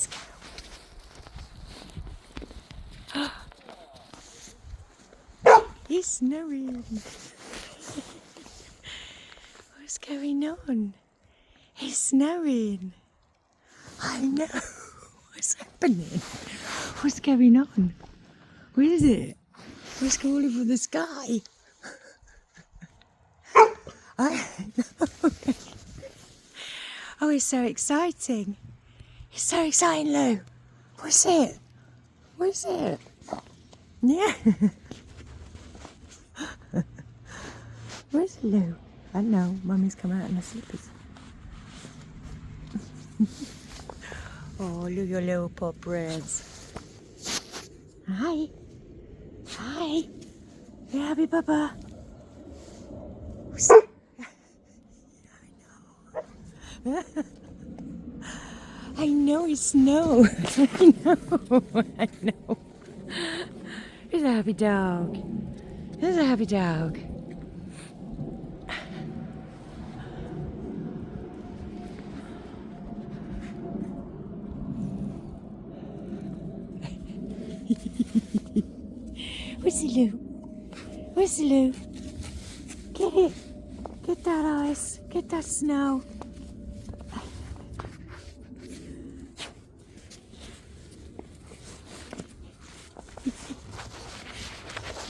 Let's go. It's snowing. What's going on? It's snowing. I know. What's happening? What's going on? What is it? What's going over the sky? I know. Oh, it's so exciting. It's so exciting, Lou. What's it? What's it? Yeah. Where's Lou? I know. Mummy's come out in her slippers. Oh, look at your little pop reds. Hi. Hi. You happy, Papa? I know it's snow. I know. I know. Here's a happy dog. Here's a happy dog. Whistle-loo. Whistle-loo. Get it. Get that ice. Get that snow.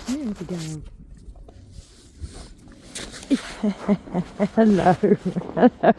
There we go. Hello. Hello.